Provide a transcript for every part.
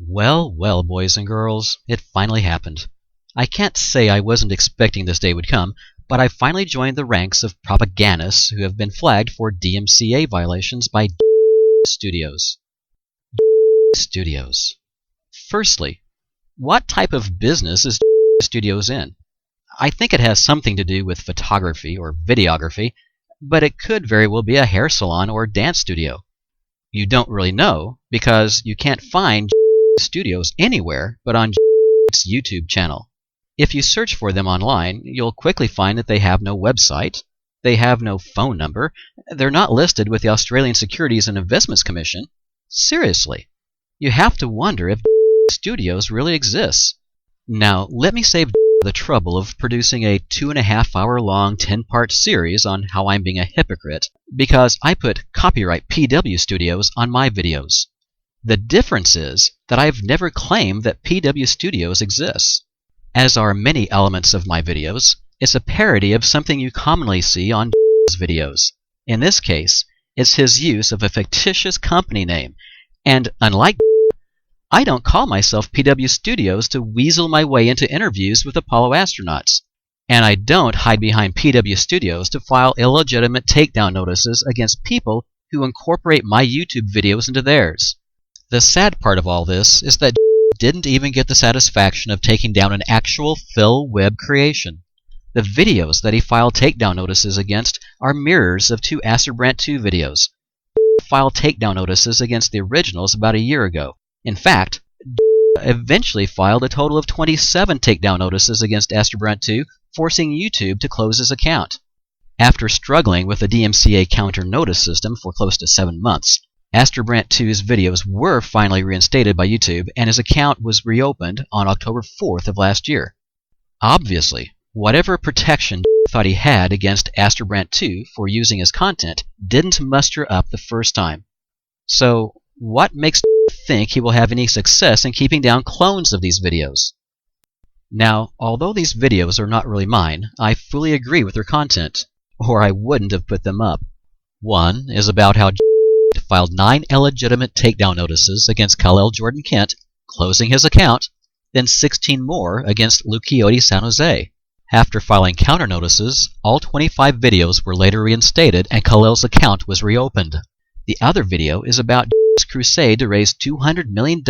Well, well, boys and girls, it finally happened. I can't say I wasn't expecting this day would come, but I finally joined the ranks of propagandists who have been flagged for DMCA violations by studios. Studios. Firstly, what type of business is studios in? I think it has something to do with photography or videography, but it could very well be a hair salon or dance studio. You don't really know because you can't find studios anywhere but on its YouTube channel. If you search for them online, you'll quickly find that they have no website, they have no phone number, they're not listed with the Australian Securities and Investments Commission. Seriously, you have to wonder if studios really exists. Now, let me save the trouble of producing a 2.5-hour long 10-part series on how I'm being a hypocrite, because I put copyright PW Studios on my videos. The difference is that I've never claimed that PW Studios exists. As are many elements of my videos, it's a parody of something you commonly see on videos. In this case, it's his use of a fictitious company name, and unlike I don't call myself PW Studios to weasel my way into interviews with Apollo astronauts. And I don't hide behind PW Studios to file illegitimate takedown notices against people who incorporate my YouTube videos into theirs. The sad part of all this is that didn't even get the satisfaction of taking down an actual Phil Webb creation. The videos that he filed takedown notices against are mirrors of two Arrgh 2 videos. Filed takedown notices against the originals about a year ago. In fact, eventually filed a total of 27 takedown notices against Arrgh 2, forcing YouTube to close his account. After struggling with the DMCA counter notice system for close to 7 months, Arrgh 2's videos were finally reinstated by YouTube, and his account was reopened on October 4th of last year. Obviously, whatever protection thought he had against Arrgh 2 for using his content didn't muster up the first time. So, what makes think he will have any success in keeping down clones of these videos? Now, although these videos are not really mine, I fully agree with their content, or I wouldn't have put them up. One is about how filed 9 illegitimate takedown notices against Karri Jordan Kent, closing his account, then 16 more against Luchiotti San Jose. After filing counter notices, all 25 videos were later reinstated and Karri's account was reopened. The other video is about crusade to raise $200 million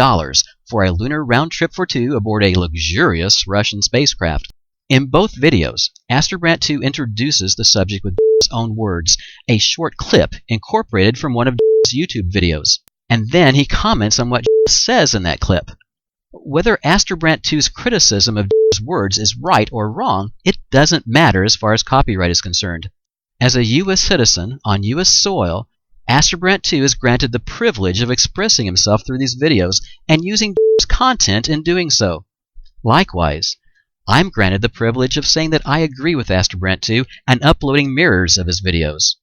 for a lunar round trip for two aboard a luxurious Russian spacecraft. In both videos, Arrgh 2 introduces the subject with his own words, a short clip incorporated from one of his YouTube videos, and then he comments on what says in that clip. Whether Arrgh 2's criticism of his words is right or wrong, it doesn't matter as far as copyright is concerned. As a U.S. citizen on U.S. soil, Arrgh 2 is granted the privilege of expressing himself through these videos and using content in doing so. Likewise, I'm granted the privilege of saying that I agree with Arrgh 2 and uploading mirrors of his videos.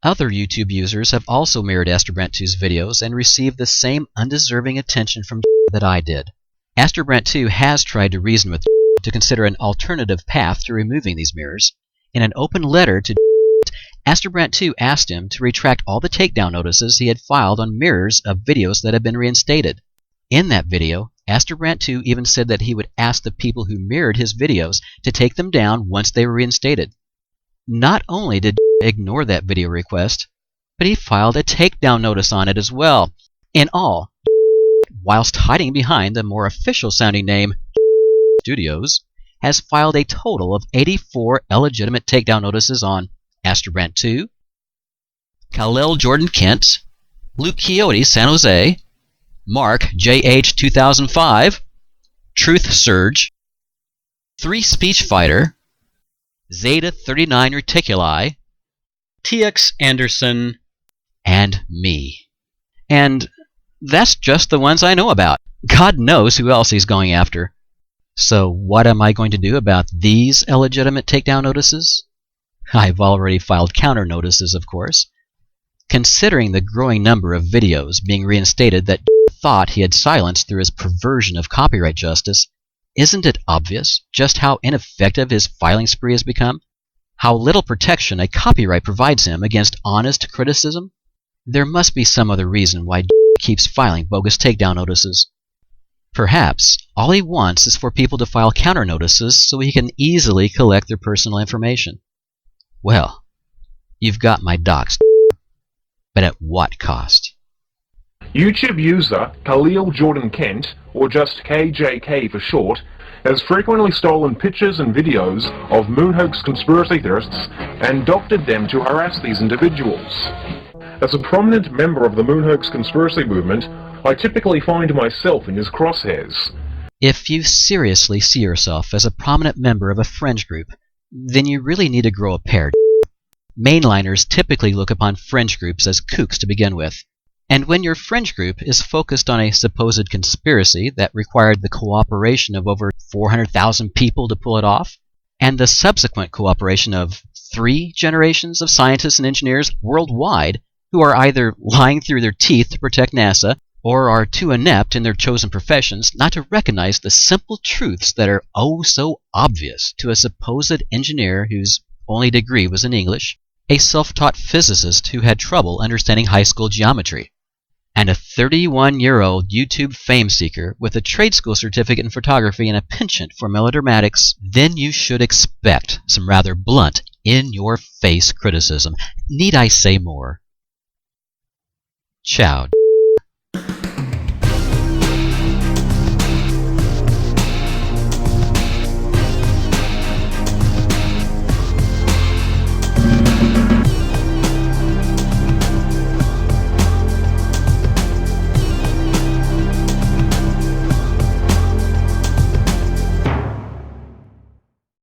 Other YouTube users have also mirrored Arrgh 2's videos and received the same undeserving attention from that I did. Arrgh 2 has tried to reason with to consider an alternative path to removing these mirrors. In an open letter to Arrgh 2 asked him to retract all the takedown notices he had filed on mirrors of videos that had been reinstated. In that video, Arrgh 2 even said that he would ask the people who mirrored his videos to take them down once they were reinstated. Not only did ignore that video request, but he filed a takedown notice on it as well. In all, whilst hiding behind the more official-sounding name Studios, has filed a total of 84 illegitimate takedown notices on Arrgh 2, Karri Jordan Kent, Luchiotti San Jose, Mark JH 2005, Truth Surge, 3 Speech Fighter, Zeta 39 Reticuli, TX Anderson, and me. And that's just the ones I know about. God knows who else he's going after. So what am I going to do about these illegitimate takedown notices? I've already filed counter notices, of course. Considering the growing number of videos being reinstated that thought he had silenced through his perversion of copyright justice, isn't it obvious just how ineffective his filing spree has become? How little protection a copyright provides him against honest criticism? There must be some other reason why keeps filing bogus takedown notices. Perhaps all he wants is for people to file counter notices so he can easily collect their personal information. Well, you've got my docs, but at what cost? YouTube user Khalil Jordan Kent, or just KJK for short, has frequently stolen pictures and videos of moonhoax conspiracy theorists and doctored them to harass these individuals. As a prominent member of the moonhoax conspiracy movement, I typically find myself in his crosshairs. If you seriously see yourself as a prominent member of a fringe group, then you really need to grow a pair. Mainliners typically look upon fringe groups as kooks to begin with, and when your fringe group is focused on a supposed conspiracy that required the cooperation of over 400,000 people to pull it off, and the subsequent cooperation of 3 generations of scientists and engineers worldwide who are either lying through their teeth to protect NASA or are too inept in their chosen professions not to recognize the simple truths that are oh so obvious to a supposed engineer whose only degree was in English, a self-taught physicist who had trouble understanding high school geometry, and a 31-year-old YouTube fame seeker with a trade school certificate in photography and a penchant for melodramatics, then you should expect some rather blunt, in-your-face criticism. Need I say more? Ciao.